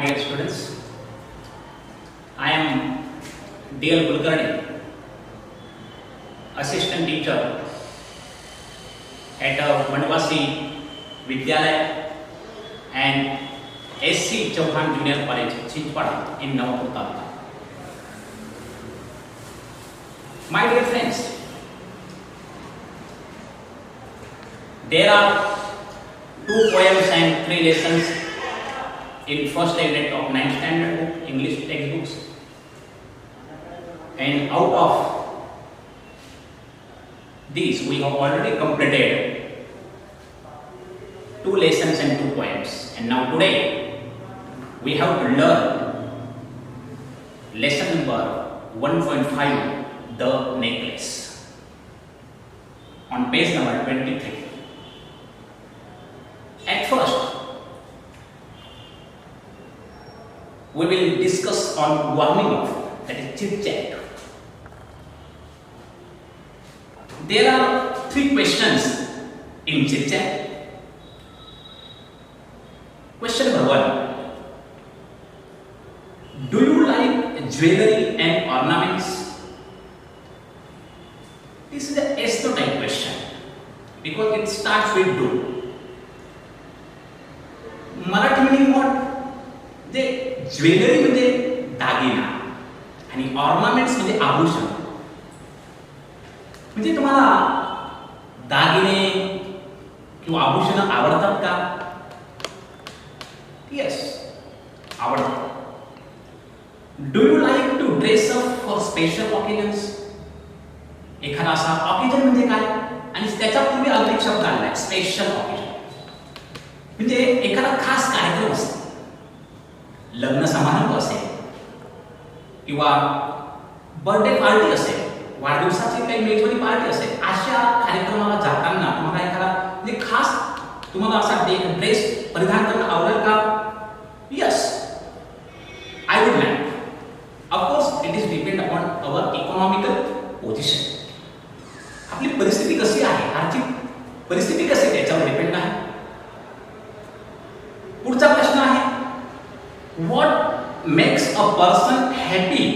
Dear students, I am D.L. Kulkarni, assistant teacher at Mandwasi Vidyalaya and S.C. Chauhan Junior College, Chinchpada in Navapur Taluka. My dear friends, there are 2 poems and 3 lessons in first unit of 9th standard book, English textbooks, and out of these we have already completed 2 lessons and 2 poems, and now today we have to learn lesson number 1.5, the necklace, on page number 23. At first, we will discuss on warming up, that is chit chat. There are 3 questions in chit chat. Question number 1: do you like jewelry and ornaments? This is a S type question because it starts with do. Marathi meaning what? जे jewellery म्हणजे दागिना आणि ornaments म्हणजे आभूषण. म्हणजे तुम्हाला दागिने किंवा आभूषण आवडतात का? येस, आवडतात. Do you like to dress up for special occasions? एखादा असा ऑकेजन म्हणजे काय आणि त्याच्या पूर्वी अजून एक शब्द आलाय, स्पेशल ऑकेजन. म्हणजे एखादा खास कार्यक्रम असतो, लग्न समारंभ असेल किंवा बर्थडे पार्टी असेल, वाढदिवसाची काही मेजवानी पार्टी असेल, अशा कार्यक्रमाला जाताना तुम्हाला एखादा म्हणजे खास तुम्हाला असा ड्रेस परिधान करणं आवडेल का? Yes, I would like. Of course it is depend upon our economical position. आपली परिस्थिती कशी आहे, आर्थिक परिस्थिती कशी आहे त्याच्यावर डिपेंड आहे. पुढचा प्रश्न आहे, what makes a person happy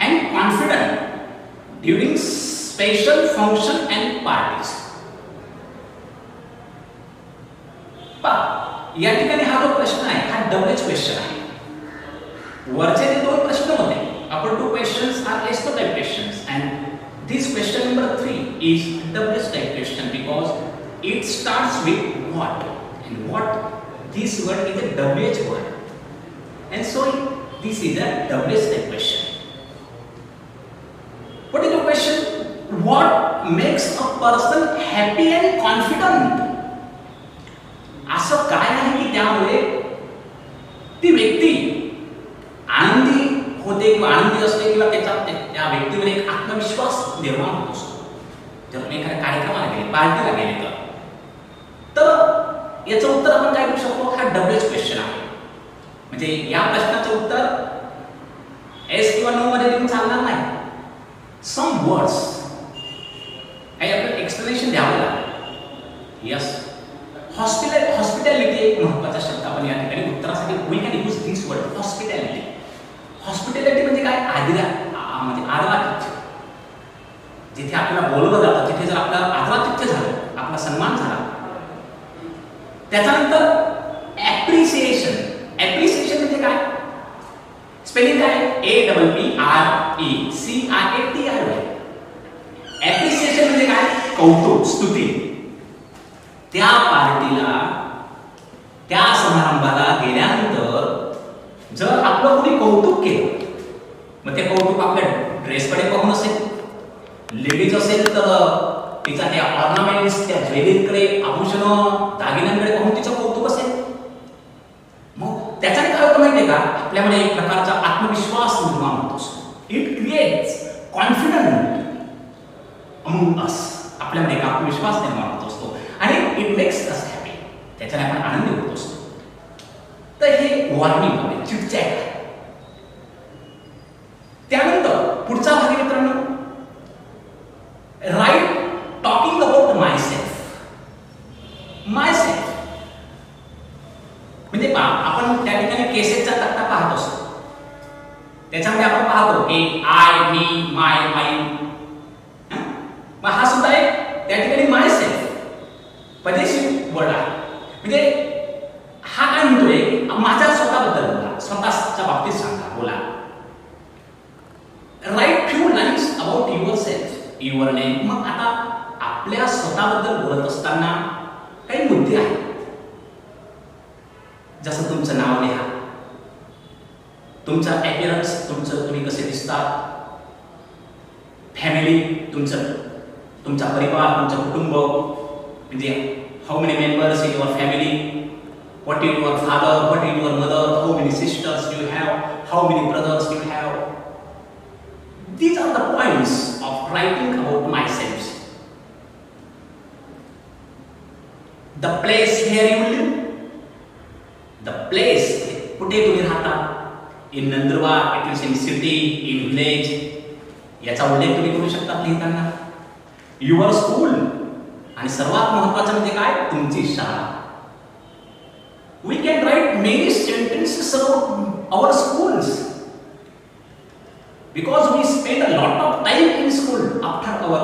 and confident during special function and parties? या ठिकाणी हा जो प्रश्न आहे हा डबल क्वेश्चन आहे. वरचे जे 2 प्रश्न होते, upper 2 questions are S type questions and this question number 3 is double type question because it starts with what, and what, this word is a WH word. And so this is a double type question. What is the question? What makes a person happy and confident? असं काय आहे की त्यामुळे ती व्यक्ती आनंदी होते किंवा आनंदी असते किंवा त्या व्यक्तीवर एक आत्मविश्वास निर्माण होत असतो. जर तुम्ही एखाद्या कार्यक्रमाला गेले, पार्टीला गेले तर याचं उत्तर आपण काय देऊ शकतो? हा डबल क्वेश्चन आहे. म्हणजे या प्रश्नाचं उत्तर एस किंवा नो मध्ये देऊन चालणार नाही. सम वर्ड्स काही आपल्याला एक्सप्लेनेशन द्यावं लागेल. यस, हॉस्पिटॅलिटी एक महत्त्वाचा शब्द आपण या ठिकाणी उत्तरासाठी we can use this word, hospitality. Hospitality म्हणजे काय? म्हणजे आदरातिथ्य. जिथे आपल्याला बोलवलं जातं तिथे जर आपला आदरातिथ्य झालं, आपला सन्मान झाला, त्याच्यानंतर ॲप्रिसिएशन. ॲप्रिसिएशन म्हणजे काय? स्पेलिंग काय? APPRECIATION. ॲप्रिसिएशन म्हणजे काय? कौतुक, स्तुती. त्या पार्टीला, त्या समारंभाला गेल्यानंतर जर आपलं कोणी कौतुक केलं, मग ते कौतुक आपल्या ड्रेसकडे पाहून असेल, लेडीज असेल तर तिचा त्या ऑर्नामेंट्स, त्या ज्वेलरीकडे, आभूषण, दागिन्यांकडे पाहून तिचं कौतुक असेल. मग त्याच्याने काय होतं माहितीये का? आपल्यामध्ये एक प्रकारचा आत्मविश्वास निर्माण होत असतो. इट क्रिएट्स कॉन्फिडन्स अमंग अस. आपल्यामध्ये एक आत्मविश्वास निर्माण होत असतो आणि इट मेक्स अस हॅपी. त्याच्याने आपण आनंदी होत असतो. तर हे वॉर्मिंग आहे, चिटचॅट आहे. त्यानंतर पुढचा भाग आहे मित्रांनो, right talking about myself. Myself म्हणजे आपण त्या ठिकाणी केसेसचा तक्ता पाहत असतो. त्याच्यामध्ये आपण पाहतो की आय, मी, माय, माइन. मग हा सुद्धा एक त्या ठिकाणी माय सेल्फ पदेशी वर्ड आहे. म्हणजे हा काय म्हणतोय, माझ्या स्वतःबद्दल बोला, स्वतःच्या बाबतीत सांगा, बोला. Write few lines about yourself, your name. मग आता आपल्या स्वतःबद्दल बोलत असताना काही मुद्दे आहेत. जसं तुमचं नाव लिहा, तुमचा अपीअरन्स, तुम्ही कसे दिसतात, फॅमिली, तुमचा परिवार, तुमचं कुटुंब, म्हणजे how many members in your family, what is your father, what is your mother, how many sisters you have, how many brothers you have. These are the points of writing about myself. The place where you live, the place कुठे तुम्ही राहता. in Nandurbar, it is in city, in village. याचा उल्लेख तुम्ही करू शकता लिहिताना. your school, आणि सर्वात महत्त्वाचं म्हणजे काय, तुमची शाळा. We can write many sentences about our schools because we spend a lot of time in school after our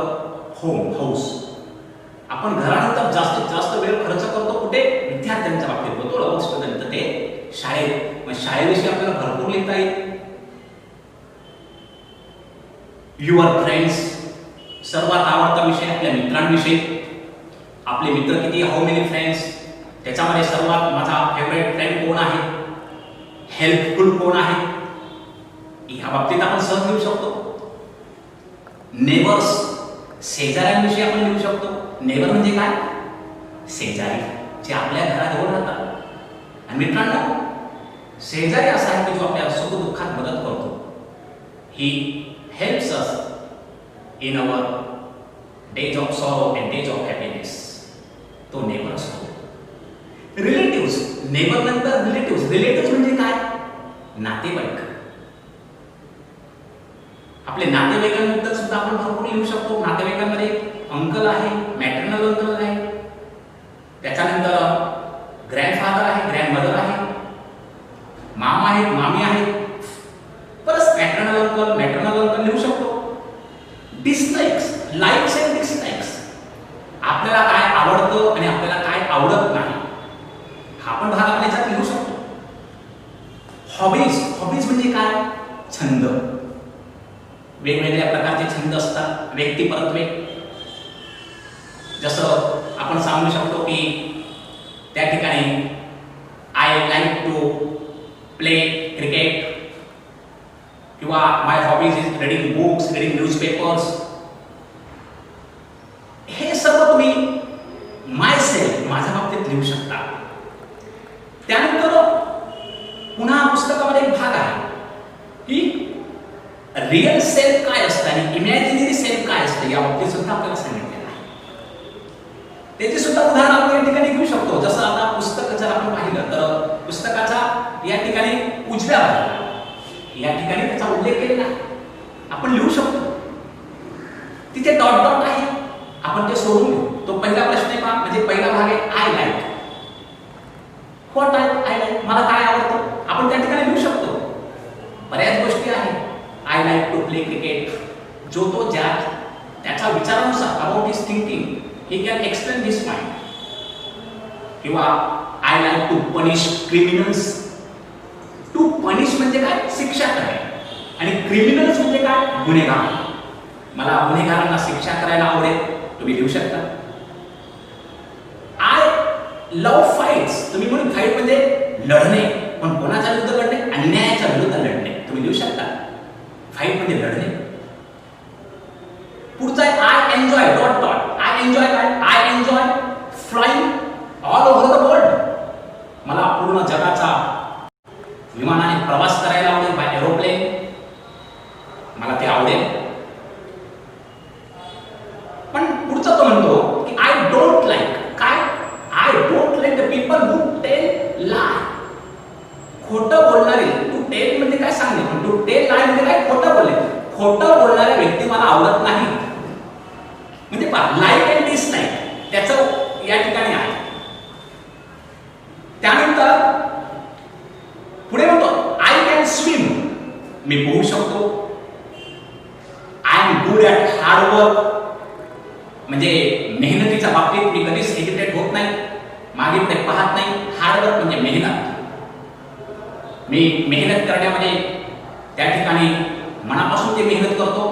house. आपण घरानंतर जास्तीत जास्त वेळ खर्च करतो कुठे, विद्यार्थ्यांच्या बाबतीत होतो, लव स्टुडंट ते शाळेत. मग शाळेविषयी आपल्याला भरपूर लिहिता येईल. युअर फ्रेंड्स, सर्वात आवडता विषय आपल्या मित्रांविषयी. आपले मित्र किती, हाऊ मेनी फ्रेंड्स. त्याच्यामध्ये सर्वात माझा फेवरेट फ्रेंड कोण आहे, हेल्पफुल कोण आहे, या बाबतीत आपण सहज लिहू शकतो. नेबर्स, शेजाऱ्यांविषयी आपण लिहू शकतो. नेबर म्हणजे काय, शेजारी, जे आपल्या घराजवळ राहतात. आणि मित्रांनो, शेजारी असा आहे की जो आपल्या सुखदुःखात मदत करतो. He helps us in our days of sorrow and days of happiness. तो नेबर असतो. रिलेटिव्स, नेबर नंतर रिलेटिव्स. रिलेटिव्स म्हणजे काय, नातेवाईक. आपले नातेवाईकांबद्दल सुद्धा आपण भरपूर लिहू शकतो. नातेवाईकांमध्ये अंकल आहे, मॅटर्नल अंकल आहे, त्याच्यानंतर ग्रँडफादर आहे, ग्रँडमदर आहे, मामा आहेत, मामी आहेत. परत मॅटर्नल अंकल लिहू शकतो. Dislikes, likes and dislikes. आपल्याला काय आवडतं आणि आपल्याला काय आवडत नाही, हा पण भाग आपण याच्यात लिहू शकतो. हॉबीज, हॉबीज म्हणजे काय, छंद. वेगवेगळ्या प्रकारचे छंद असतात, व्यक्तिपरत्वे. जसं आपण सांगू शकतो की त्या ठिकाणी I like to play cricket, किंवा my hobbies is reading books, reading newspapers. हे सर्व तुम्ही माय सेल्फ, माझ्या बाबतीत लिहू शकता. त्यानंतर पुन्हा पुस्तकामध्ये एक भाग आहे की रिअल सेल्फ काय असतं आणि इमॅजिनरी सेल्फ काय असतं, या बाबतीत सुद्धा आपल्याला सांगितलेलं आहे. त्याची सुद्धा उदाहरण आपण या ठिकाणी घेऊ शकतो. जसं आता पुस्तक जर आपण पाहिलं तर पुस्तकाच्या या ठिकाणी उजव्या बाजूला या ठिकाणी त्याचा उल्लेख केलेला आहे, आपण लिहू शकतो. तिथे डॉट डॉट आहे, आपण ते सोडून घेऊ. तो पहिला प्रश्न आहे पहा, म्हणजे पहिला भाग आहे I like. What I like, मला काय आवडतं, आपण त्या ठिकाणी लिहू शकतो. बऱ्याच गोष्टी आहेत. I like to play cricket. जो तो ज्या त्याच्या विचारानुसार about his thinking he can explain this mind. किंवा I like to punish criminals. To punish म्हणजे काय, शिक्षा करणे, आणि क्रिमिनल्स म्हणजे काय, गुन्हेगार. मला गुन्हेगारांना शिक्षा करायला आवडेल, तुम्ही लिहू शकता. I love fights. तुम्ही म्हणून फाईट म्हणजे लढणे, पण कोणाच्या विरुद्ध लढणे, अन्यायाच्या विरुद्ध लढणे, तुम्ही लिहू शकता. फाईट म्हणजे लढणे. पुढचा आहे I enjoy dot dot. I enjoy काय, I enjoy flying all over the world. मला पूर्ण जगाचा विमानाने प्रवास करायला आवडेल, बाय एरोप्लेन, मला ते आवडेल. पण पुढचा तो म्हणतो की आय डोंट लाईक काय, I don't like the people who tell lie. खोटं बोलणारे, टू टेल म्हणजे काय सांगणे, पण टू टेल लाय म्हणजे काय, खोटं बोलणे. खोटं बोलणारे व्यक्ती मला आवडत नाही. म्हणजे लाईक अँड डिसलाईक त्याचं या ठिकाणी आहे. त्यानंतर पुढे म्हणतो आय मी पोहू शकतो. I am good at hard work, म्हणजे मेहनतीच्या बाबतीत मी कधीच हेजिटेट होत नाही, मागे पुढे पाहत नाही. हार्डवर्क म्हणजे मेहनत. मी मेहनत करण्यामध्ये त्या ठिकाणी मनापासून ते मेहनत करतो.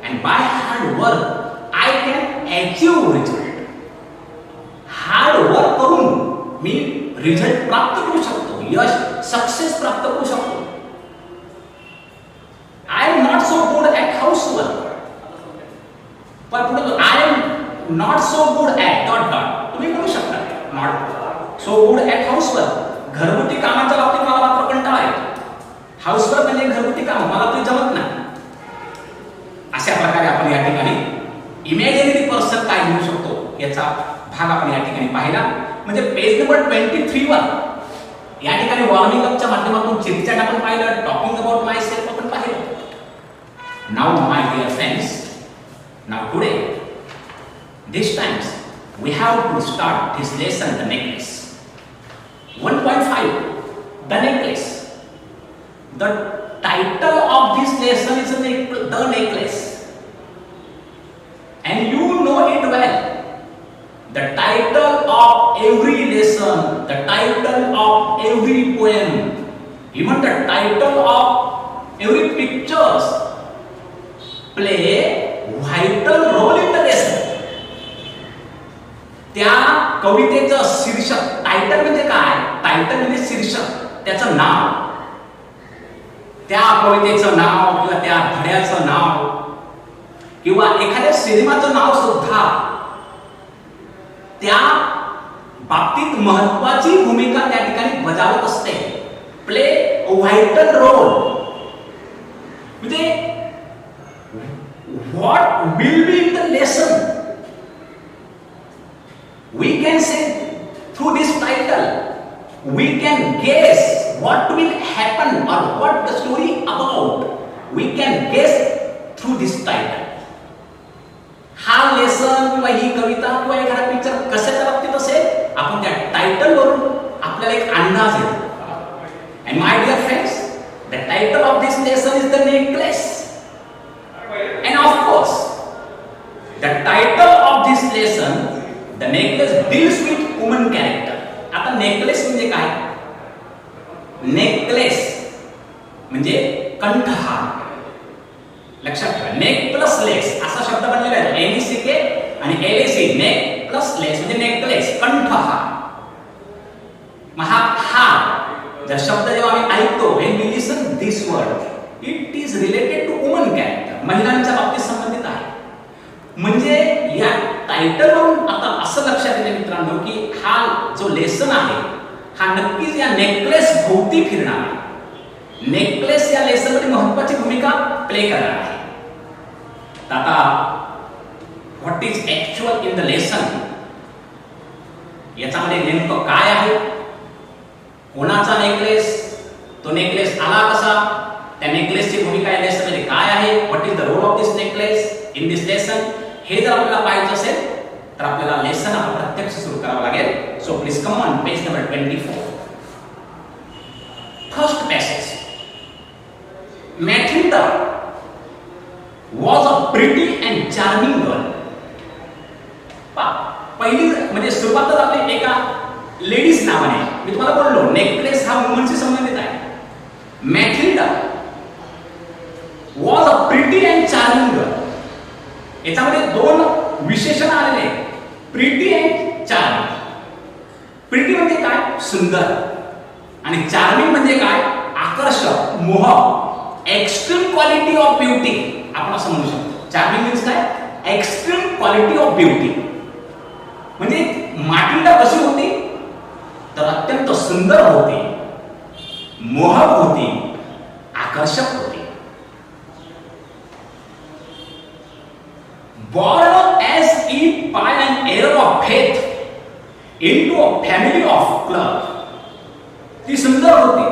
And by hard work I can achieve result. Hard work करून मी रिझल्ट प्राप्त करू शकतो, यश, सक्सेस प्राप्त करू शकतो. I am not so good at housework, पण पुढे I am not so good at dot dot. तुम्ही म्हणू शकता not so good at housework. घरगुती कामाच्या बाबतीत मला मात्र कंटाळा येतो. हाऊसवर्क म्हणजे घरगुती काम, मला ते जमत नाही. अशा प्रकारे आपण या ठिकाणी इमॅजिनरी पर्सन काय म्हणू शकतो याचा भाग आपण या ठिकाणी पाहिला. म्हणजे पेज नंबर 23 वर या ठिकाणी वॉर्मिंग अपच्या माध्यमातून चिटचॅट आपण पाहिलं, टॉकिंग अबाउट माय सेल्फ आपण पाहिलं. Now my dear friends, now today this times we have to start this lesson, the necklace. 1.5, the necklace. The title of this lesson is the necklace, and you know it well. The title of every lesson, the title of every poem, even the title of every pictures play vital role in the lesson. त्या कवितेचं शीर्षक, title म्हणजे काय? Title म्हणजे शीर्षक, त्याचं नाव, त्या कवितेचं नाव किंवा त्या धड्याचं नाव किंवा एखाद्या सिनेमाचं नाव सुद्धा त्या बाबतीत महत्वाची भूमिका त्या ठिकाणी बजावत असते. Play a vital role. म्हणजे what will be in the lesson. We can say through this title, we can guess what will happen or what the story about. We can guess through this title. हा lesson किंवा ही कविता किंवा एखादा picture कशाच्या बाबतीत असेल, आपण त्या title वरून आपल्याला एक अंदाज येतो. And my dear friends, the title of this lesson is the necklace. And of course, the title of this lesson, the necklace, deals with woman character. आता नेकलेस म्हणजे काय? नेकलेस म्हणजे कंठहार. लक्षात ठेवा, नेक प्लस लेस असा शब्द बनलेला आहे. NECK आणि LAC, नेक प्लस लेस म्हणजे नेकलेस, कंठहार. मग हा हार जर शब्द जेव्हा आम्ही ऐकतो, when we listen this word, it is related to woman character, महिलांच्या बाबतीत संबंधित आहे. म्हणजे या टायटलवरून आता असं लक्षात येते मित्रांनो की हा जो लेसन आहे हा नक्कीच या नेकलेस भोवती फिरणार आहे. नेकलेस या लेसनमध्ये महत्त्वाची भूमिका प्ले करणार आहे. आता what is actual in the lesson, याच्यामध्ये नेमकं काय आहे? कोणाचा नेकलेस? तो नेकलेस आला कसा? त्या नेकलेसची भूमिका या लेसनमध्ये काय आहे? What is the role of this necklace in this lesson? हे जर आपल्याला पाहायचं असेल तर आपल्याला लेसन आपण प्रत्यक्ष सुरू करावं लागेल. So please come on page number 24. First passage. Mathilda was a pretty and charming girl. पहिली म्हणजे सुरुवातच आपली एका लेडीज नावाने. मी तुम्हाला बोललो नेकलेस हा वुमनशी संबंधित आहे. Mathilda was a pretty and charming girl. याच्यामध्ये दोन विशेषण आलेले, प्रिटी अँड चार्मिंग. प्रिटी म्हणजे काय? सुंदर. आणि चार्मिंग म्हणजे काय? आकर्षक, मोहक, एक्स्ट्रीम क्वालिटी ऑफ ब्युटी आपण असं म्हणू शकतो. चार्मिंग मीन्स काय? Extreme quality of beauty. म्हणजे माटिल्डा कशी होती तर अत्यंत सुंदर होती, मोहक होती, आकर्षक होती. Born as if by an error of faith into a family of clerks. ती सुंदर होती,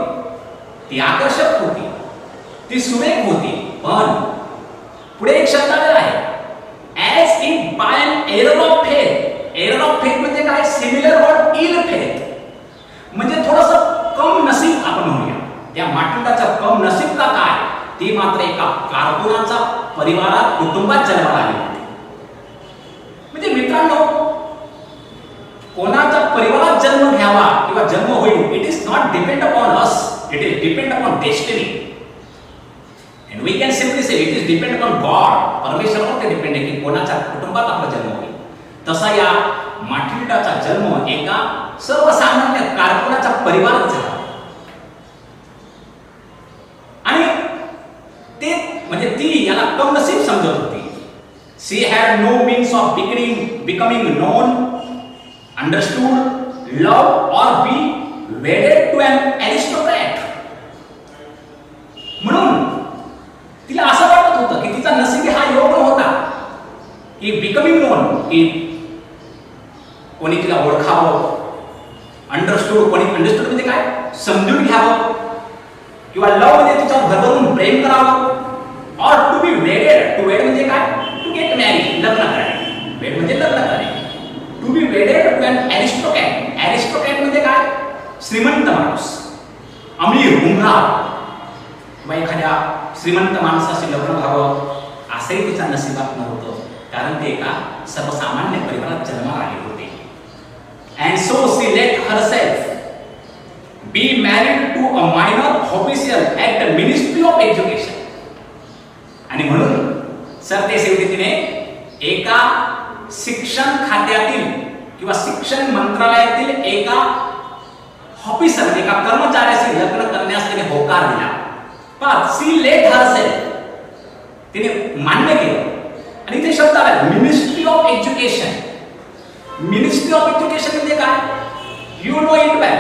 ती आकर्षक होती, ती सुरेख होती. पण पुढे एक शब्द आलेला आहे, as if by an error of faith. Error of faith म्हणजे काय? सिमिलर वर्ड इल फेथ. म्हणजे थोडंसं कम नसीब आपण म्हणूया. त्या माटिल्डाचं कम नसीब का काय? ती मात्र एका कारकुनाचा परिवारात कुटुंबात जन्माला आली होती. म्हणजे मित्रांनो, कोणाच्या परिवारात जन्म घ्यावा किंवा जन्म होईल, it is not depend upon us, it is depend upon destiny. And we can simply say it is depend upon God. परमेश्वरावर ते डिपेंड आहे की कोणाच्या कुटुंबात आपला जन्म होईल. तसा या माटिल्डाचा जन्म एका सर्वसामान्य कारकुनाच्या परिवारात झाला आणि ते म्हणजे ती याला कमनसीब समजत होती. She had no means of becoming known, understood, love or be wedded to an aristocrat. म्हणून तिला असं वाटत होतं की तिचा नशिबी हा योग होता की बिकमिंग नोन, की कोणी तिला ओळखावं, अंडरस्टूड, कोणी अंडरस्टूड म्हणजे काय, समजून घ्यावं, किंवा लव म्हणजे तिच्यावर भरभरून प्रेम करावं, और टू बी वेडेड, टू वेड म्हणजे काय, टू गेट मॅरीड, लग्न करणे, वेड म्हणजे लग्न करणे, to be wedded to an aristocrat. Aristocrat म्हणजे काय, श्रीमंत माणूस, अमीर, उमराव, किंवा एखाद्या श्रीमंत माणसाशी लग्न व्हावं असंही तिच्या नशिबात नव्हतं, कारण ते एका सर्वसामान्य परिवारात जन्माला आले होते. And so she let herself be married to a minor official at the Ministry of Education. आणि म्हणून सरतेशेवटी तिने एका शिक्षण खात्यातील किंवा शिक्षण मंत्रालयातील एका ऑफिसर, एका कर्मचाऱ्याशी लग्न करण्यास तिने होकार दिला. पण सी लेट हरसेल्फ, तिने मान्य केलं. आणि ते शब्द आला ministry of education. Ministry of education म्हणजे काय, you know it well,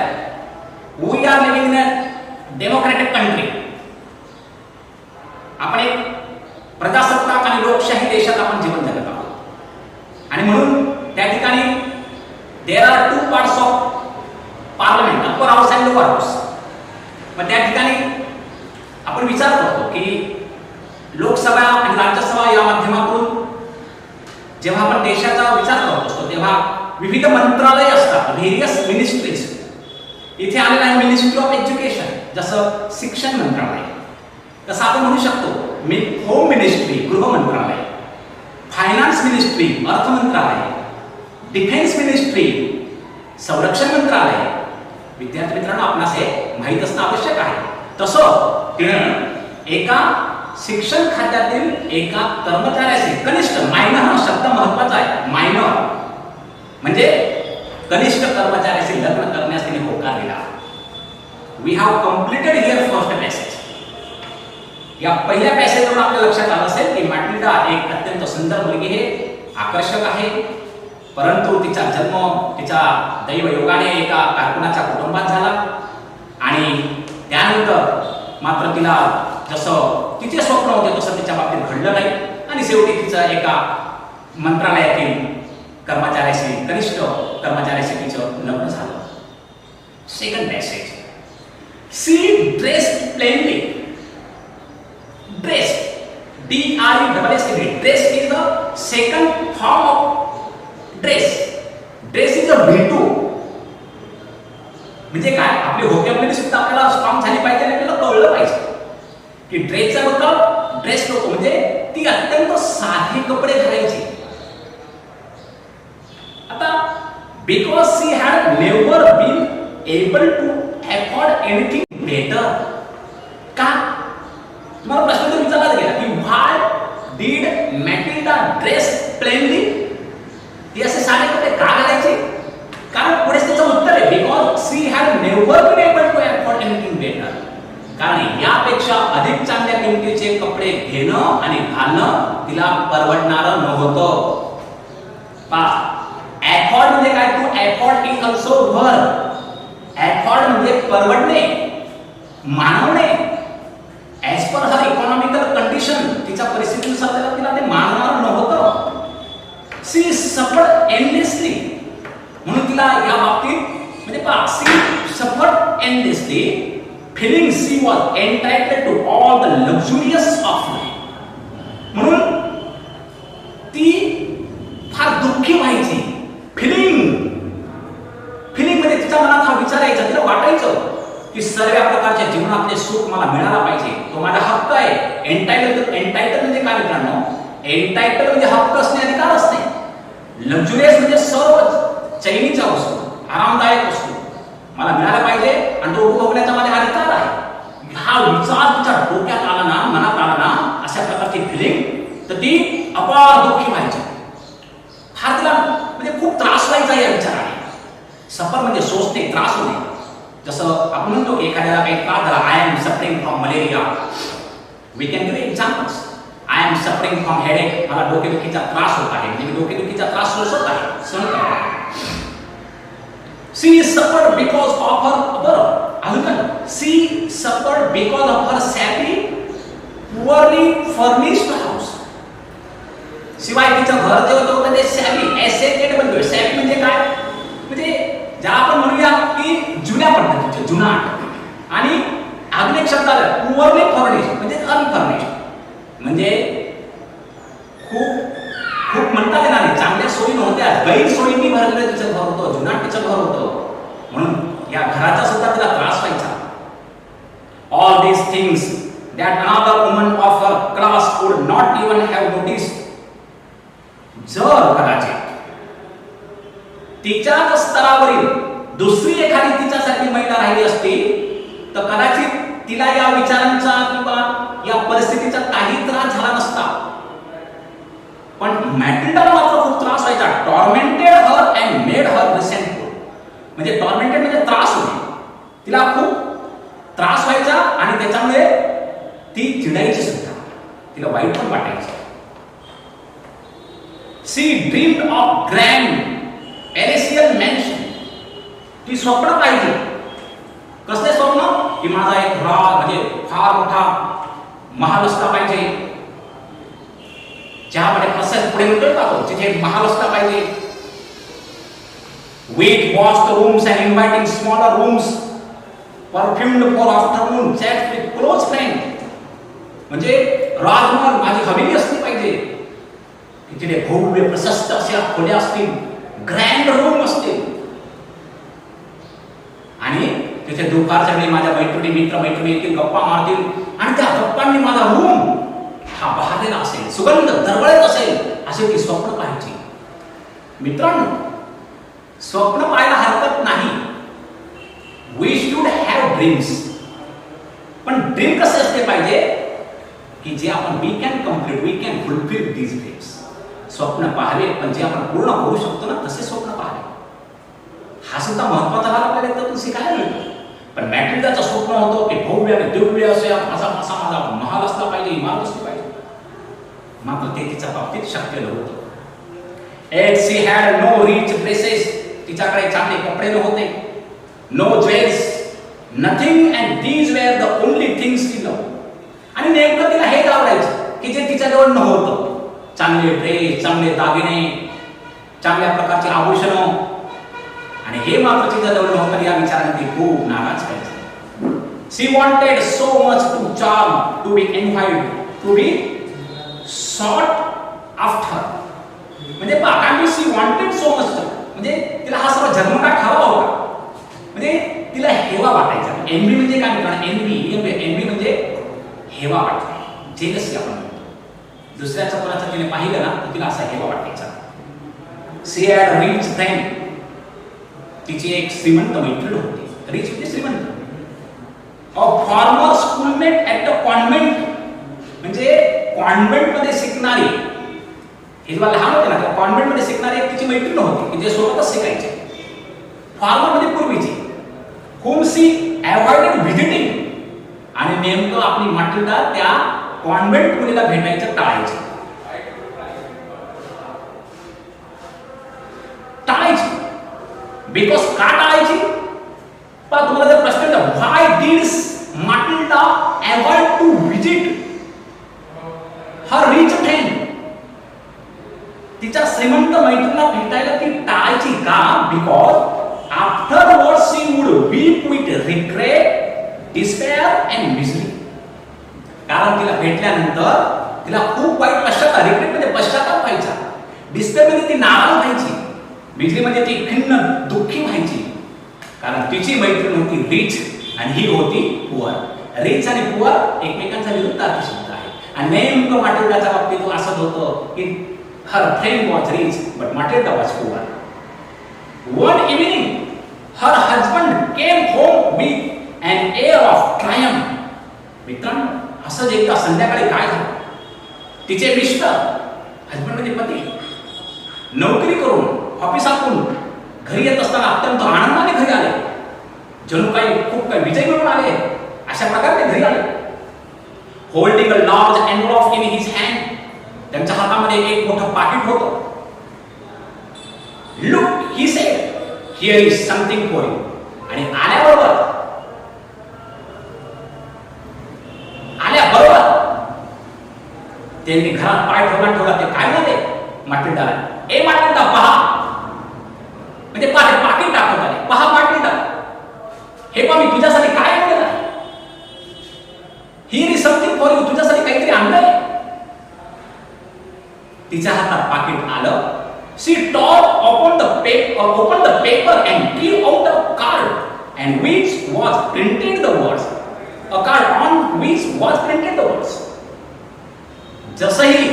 we are living in a democratic country. आपण एक प्रजासत्ताक आणि लोकशाही देशात आपण जीवन जगत आहोत. आणि म्हणून त्या ठिकाणी there are two parts of parliament, upper house and lower house. मग त्या ठिकाणी आपण विचार करतो की लोकसभा आणि राज्यसभा या माध्यमातून जेव्हा आपण देशाचा विचार करत असतो तेव्हा विविध मंत्रालय असतात, व्हेरियस मिनिस्ट्रीज. इथे आलेला आहे मिनिस्ट्री ऑफ एज्युकेशन, जसं शिक्षण मंत्रालय, तसं आपण म्हणू शकतो होम मिनिस्ट्री, गृह मंत्रालय, फायनान्स मिनिस्ट्री, अर्थ मंत्रालय, डिफेन्स मिनिस्ट्री, संरक्षण मंत्रालय. विद्यार्थी मित्रांनो, आपणास हे माहीत असणं आवश्यक आहे. तसं तिने एका शिक्षण खात्यातील एका कर्मचाऱ्याशी, कनिष्ठ, मायनर हा शब्द महत्वाचा आहे, मायनर म्हणजे कनिष्ठ कर्मचाऱ्याशी लग्न करण्यास तिने होकार दिला. We have completed here first passage. या पहिल्या पॅसेजवरून आपल्या लक्षात आलं असेल की माटिल्डा एक अत्यंत सुंदर मुलगी आहे, आकर्षक आहे, परंतु तिचा जन्म तिच्या दैवयोगाने एका कारकुनाच्या कुटुंबात झाला. आणि त्यानंतर मात्र तिला जसं तिचे स्वप्न होते तसं तिच्या बाबतीत घडलं नाही आणि शेवटी तिचं एका मंत्रालयातील कर्मचाऱ्याशी, कनिष्ठ कर्मचाऱ्याशी तिचं लग्न झालं. Second passage, C dressed plainly. Dressed, D-R-E-S-S-E-D, dressed is the second form of dress. Dress is a V2. म्हणजे काय, आपली व्होकॅब्युलरी सुद्धा आपल्याला स्ट्रॉंग झाली पाहिजे आणि आपल्याला कळलं पाहिजे की ड्रेसचा मतलब ड्रेस लोक म्हणजे ती अत्यंत साधे कपडे घालायची. आता because she had never been able to afford anything better. का, तुम्हाला प्रश्न तर विचारला गेला की why did Matilda dress plainly. ती असे साधे कपडे का घालायचे, कारण पुढे त्याचं उत्तर आहे because she had never been able to afford anything better. कारण यापेक्षा अधिक चांगल्या किमतीचे कपडे घेणं आणि घालणं तिला परवडणारं नव्हतं. अफोर्ड म्हणजे काय, to afford is also work. Afford म्हणजे परवडणे, मानवणे. As per her economical condition, तिच्या परिस्थितीनुसार तिला ते मानणार नव्हतं. She suffered endlessly. म्हणून तिला या बाबतीत म्हणजे she suffered endlessly, feeling she was entitled to all the luxurious of life. म्हणून ती फार दुःखी व्हायची. फिलिंग म्हणजे तिच्या मनात हा विचार यायचा, तिला वाटायचं की सर्व प्रकारच्या जीवनातले सुख मला मिळाला पाहिजे, तो माझा हक्क आहे. एंटायटल म्हणजे काय मित्रांनो? एंटायटल म्हणजे हक्क असणे, अधिकार असणे. लक्झुरियस म्हणजे सर्व चैनीच्या वस्तू, आरामदायक वस्तू मला मिळायला पाहिजे आणि तो उपभोगण्याचा माझा अधिकार आहे. हा विचार तुझ्या डोक्यात आला ना, मनात आला ना, अशा प्रकारची फिलिंग, तर ती अपार दुःखी व्हायची. हा तिला म्हणजे खूप त्रास व्हायचा या विचाराने. सफर म्हणजे सोचणे, त्रास होणे. जसं आपण म्हणतो की एखाद्याला काही त्रास झाला, I am suffering from malaria, we can give examples. I am suffering from headache, मला डोकेदुखीचा त्रास होत आहे, म्हणजे मी डोकेदुखीचा त्रास सोसत आहे, सहन करत आहे. She suffered because of her she suffered because of her shabby, poorly furnished house. शिवाय तिचं घर जे होतं ते सॅबी, एसेटेड बनतोय. सॅबी म्हणजे काय? म्हणजे ज्याला आपण म्हणूया की जुन्या पद्धतीचे, जुनाट. आणि अजून एक शब्द आला, पुअरली फर्निश्ड म्हणजे अनफर्निश्ड, म्हणजे खूप खूप म्हणता येणार नाही, चांगल्या सोयी नव्हत्या, गैरसोयींनी भरलेलं तिचं घर होतं, जुनाट तिचं घर होतं. म्हणून या घराचा सुद्धा तिला त्रास व्हायचा. All these things that another woman of her class would not even have noticed. जर कदाचित तिच्याच स्तरावरील दुसरी एखादी तिच्यासाठी महिला राहिली असती, तर कदाचित तिला या विचारांचा किंवा या परिस्थितीचा काही त्रास झाला नसता. पण मॅटिल्डाला मात्र खूप त्रास व्हायचा. Tormented her and made her resentful. म्हणजे टॉर्मेंटेड म्हणजे त्रास होणे, तिला खूप त्रास व्हायचा आणि त्याच्यामुळे ती चिडायची सुद्धा, तिला वाईट पण वाटायचं. शी ड्रीम्ड ऑफ ग्रँड पॅलेसियल मॅन्शन. ती स्वप्न पाहिजे. कसले स्वप्न? की माझा एक म्हणजे फार मोठा महाल असला पाहिजे, ज्यामध्ये प्रसाद पुढे म्हणतोय का तो, जिथे एक महाल असला पाहिजे. With vast rooms and inviting smaller rooms, perfumed for afternoon chats with close friends. म्हणजे राजमहल, माझी हवेली असली पाहिजे, तिथे भव्य प्रशस्त अशा खोल्या असतील, ग्रँड रूम असतील, आणि तिथे दुपारच्या वेळी माझ्या मैत्रिणी, मित्र मैत्रिणी येतील, गप्पा मारतील, आणि त्या गप्पांनी माझा रूम हा बहरलेला असेल, सुगंध दरवळत असेल, असे ती स्वप्न पाहायची. मित्रांनो, स्वप्न पाहायला हरकत नाही. We should have dreams. पण ड्रीम कसे असले पाहिजे की जे आपण we can complete, we can fulfil these dreams. स्वप्न पाहावे पण जे आपण पूर्ण करू शकतो ना, तसे स्वप्न पाहावे. हा सुद्धा महत्वाचा भाग आपल्याला त्यातून शिकायला मिळतो. पण मॅट्रिल्डाचं स्वप्न होतं की भव्य आणि दिव्य असे माझा महाल असला पाहिजे, इमारत असली पाहिजे. मात्र ते तिच्या बाबतीत शक्य नव्हतं. She had no rich dresses. तिच्याकडे चांगले कपडे नव्हते. No jewels, nothing, and these were the only things she loved. आणि नेमकं तिला हेच आवडायचं की जे तिच्याजवळ नव्हतं. चांगले ड्रेस, चांगले दागिने, चांगल्या प्रकारचे आभूषणं, आणि हे मात्र तिच्याजवळ नव्हतं. या विचाराने ती खूप नाराज व्हायची. She wanted so much to charm, to be envied, to be sought after. म्हणजे बाकांनी शी वॉन्टेड सो मच, म्हणजे तिला हा सर्व जन्मगाठ हवा होता. म्हणजे तिला हेवा वाटायचा. एनव्ही म्हणजे काय मित्रांनो? एनव्ही म्हणजे हेवा वाटणे, जेलसी आपण म्हणतो. दुसऱ्याचं कोणाचं तिने पाहिलं ना, तर तिला असा हेवा वाटायचा. शी हॅड रिच फ्रेंड. तिची एक श्रीमंत मैत्रीण होती. रिच म्हणजे श्रीमंत. A former schoolmate at the convent. म्हणजे कॉन्व्हेंट मध्ये शिकणारी, हे जेव्हा लहान होते ना, तेव्हा कॉन्व्हेंट मध्ये शिकणारी एक तिची मैत्रीण होती की जे सोबतच शिकायचे. फॉर्मर मध्ये पूर्वीची. whom she avoided visiting. आणि नेमकं आपली माटिल्डा त्या कॉन्व्हेंट मुलीला भेटायचं टाळायची. बिकॉज का टाळायची? पण तुम्हाला जर प्रश्न विचारला, why did Matilda avoid to visit her rich friend? तिच्या श्रीमंत मैत्रिणीला भेटायला ती टाळायची का? Because afterwards she would weep with regret, despair and misery. कारण तिला भेटल्यानंतर तिला खूप वाईट पश्चाताप, रिग्रेट म्हणजे पश्चाताप व्हायचा, डिस्पेअर म्हणजे ती नाराज व्हायची, मिजरी म्हणजे ती खिन्न दुःखी व्हायची. कारण तिची मैत्रीण होती रिच आणि ही होती पुअर. रिच आणि पुअर एकमेकांचा विरुद्धार्थी शब्द आहे. आणि नेमकं माटिल्डाच्या बाबतीत असंच होतं की हर friend was rich but माटिल्डा was poor. One evening her husband came home with an area of Triumph. मित्रांनो, असंच एकदा संध्याकाळी काय झालं, तिचे मिस्टर, हजबंड म्हणजे पती, नोकरी करून ऑफिसातून घरी येत असताना अत्यंत आनंदाने घरी आले. जणू काही खूप काही विजय मिळून आले अशा प्रकारे ते घरी आले. Holding a large envelope in his hand. त्यांच्या हातामध्ये एक मोठं पाकिट होतं. Look, he said, here is something for you. आणि आल्याबरोबर त्यांनी घरात पाय ठेवला. ते काय म्हणते माटिल्डाला, ए माटिल्डा पहा, म्हणजे पाकिट दाखवत आले, पहा माटिल्डा, हे पहा मी तुझ्यासाठी काय आणलेलं आहे. Here is something for you. तुझ्यासाठी काहीतरी आणलंय. तिच्या हातात पाकिट आलं. She tore open the paper and give out a card and which was printed the words, a card on which was printed the words. जसही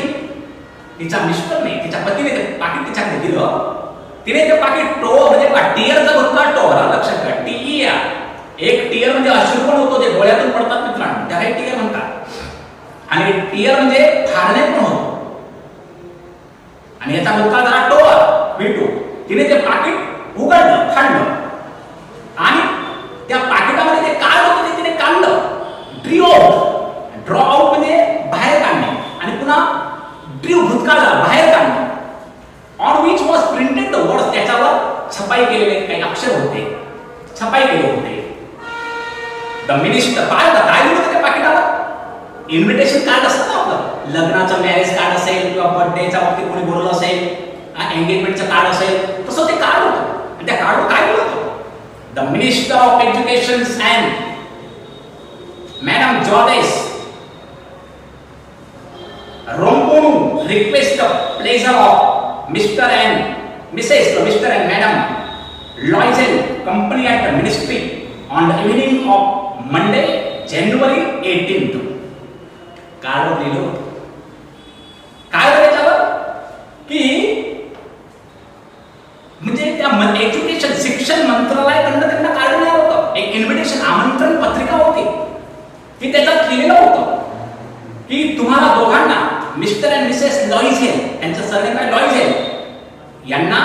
तिच्या मिस्टरने, तिच्या पतीने ते पाकिट तिच्याकडे दिलं, तिने ते पाकिट म्हणजे टीयरचा होता. टोर, लक्षात घ्या, टीईआर. एक टीयर म्हणजे अश्रू पण होतो, जे डोळ्यातून पडतात मित्रांनो, त्याला टीयर म्हणतात. आणि टीयर म्हणजे फाडणे पण होतो. आणि याचा मुद्दा जरा टोर, विटू. तिने ते पाकिट उघडलं, फाडलं आणि त्या पाकिटामध्ये ते काय होतं ते तिने काढलं. ड्रॉ आउट म्हणजे बाहेर काढणे, आणि पुन्हा ड्रीव भूतकाळाला बाहेर काढणे. On which was printed the words. त्याच्यावर छपाई केलेले काही अक्षर होते, छपाई केले होते. द मिनिस्टर काय लिहिलं होतं त्या पाकिटावर? इन्व्हिटेशन कार्ड असतं ना आपलं, लग्नाचं मॅरेज कार्ड असेल किंवा बर्थडेच्या बाबतीत कोणी बोलवलं असेल, एंगेजमेंटचं कार्ड असेल, तसं ते कार्ड होतं. आणि त्या कार्डवर काय लिहिलं होतं? The minister of education and madam Georges Romponu request the pleasure of Mr. and Madam Loisel company at the ministry on the evening of Monday, January 18th. कार्डवर लिहिलं होतं. काय त्याच्यावर की म्हणजे त्या एज्युकेशन, शिक्षण मंत्रालयाकडनं त्यांना कार्ड मिळालं होतं. एक इन्व्हिटेशन, आमंत्रण पत्रिका होती, की त्याच्यात लिहिलेलं होतं की तुम्हाला दोघांना, मिस्टर अँड मिसेस लॉइझेल, यांचं सरनेम आहे लॉइझेल, यांना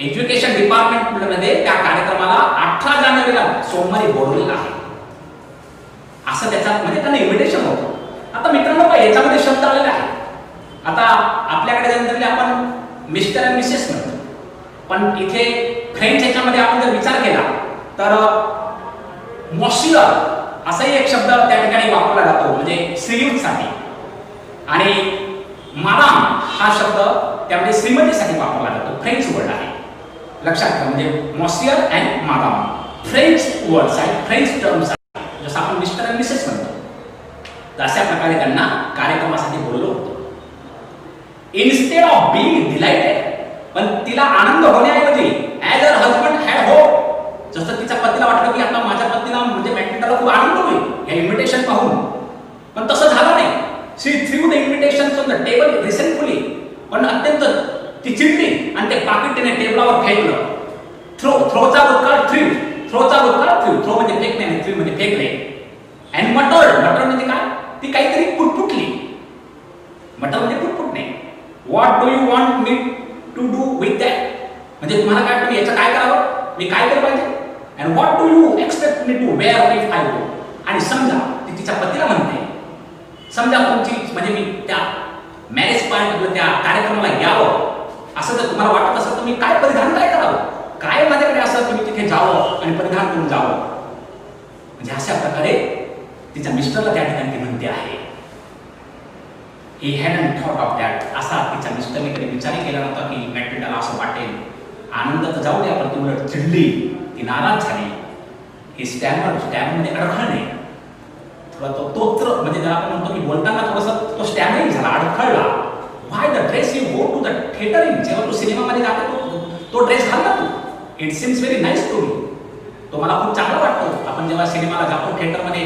एज्युकेशन डिपार्टमेंटमध्ये त्या कार्यक्रमाला 18 जानेवारीला सोमवारी बोलवलेलं आहे. असं त्याचा म्हणजे त्यांना इन्व्हिटेशन होतं. आता मित्रांनो, याच्यामध्ये शब्द आलेले आहे. आता आपल्याकडे जनरली आपण मिस्टर अँड मिसेस म्हणतो, पण इथे फ्रेंच ह्याच्यामध्ये आपण जर विचार केला तर मॉसियर असाही एक शब्द त्या ठिकाणी वापरला जातो, म्हणजे श्रीयुतसाठी. आणि मादाम हा शब्द त्यामध्ये श्रीमतीसाठी वापरला जातो. फ्रेंच वर्ड आहे, लक्षात घ्या. म्हणजे मॉसियर अँड मादाम फ्रेंच वर्ड्स आहेत, फ्रेंच टर्म्स आहेत. जसं आपण मिस्टर अँड मिसेस म्हणतो, तर अशा प्रकारे त्यांना कार्यक्रमासाठी बोलवलं होतं. इन्स्टेड ऑफ बीइंग डिलाइटेड, पण तिला आनंद होण्याऐवजी as a husband had hope, जसं तिच्या पतीला वाटलं की आता माझ्या पतीला म्हणजे मॅटिल्डाला खूप आनंद होईल या इन्व्हिटेशन पाहून, पण तसं झालं नाही. She threw the invitation on the table resentfully, पण अत्यंत ती चिडली आणि ते पाकिट तिने टेबलावर फेकलं. थ्रोचा भूतकाळ थ्रू म्हणजे फेकणे आणि थ्रू म्हणजे फेकले. अँड मटर म्हणजे काय? ती काहीतरी पुटपुटली. मटर म्हणजे पुटपुटणे. What do you want me to do with that, म्हणजे तुम्हाला काय, तुम्ही याचं काय करावं, मी काय केलं पाहिजे. And what do you expect me to wear if I go. आणि समजा ती तिच्या पतीला म्हणते, समजा तुमची म्हणजे मी त्या मॅरेज पार्टी, त्या कार्यक्रमाला यावं असं जर तुम्हाला वाटत असेल तर मी काय परिधान काय करावं, काय माझ्याकडे असं तुम्ही तिथे जावं आणि परिधान करून जावं. म्हणजे अशा प्रकारे तिच्या मिस्टरला त्या ठिकाणी ती म्हणते आहे. ही हॅडंट थॉट ऑफ दॅट. असा तिच्या मिस्टरने कधी विचारही केला नव्हता की मॅटिल्डाला असं वाटेल. आनंद तर जाऊ द्या, पण ती उलट चिडली, ती नाराज झाली. ही स्टॅममध्ये अडखळणे, थोडा तो तोत्र म्हणजे जर आपण म्हणतो की बोलताना थोडासा तो स्टॅमरिंग झाला, अडखळला. Why the dress you go to the theatre in, जेव्हा तू सिनेमामध्ये जातो तो ड्रेस घाल ना तू. It seems very nice to me. तो मला खूप चांगला वाटतो. आपण जेव्हा सिनेमाला जातो थिएटरमध्ये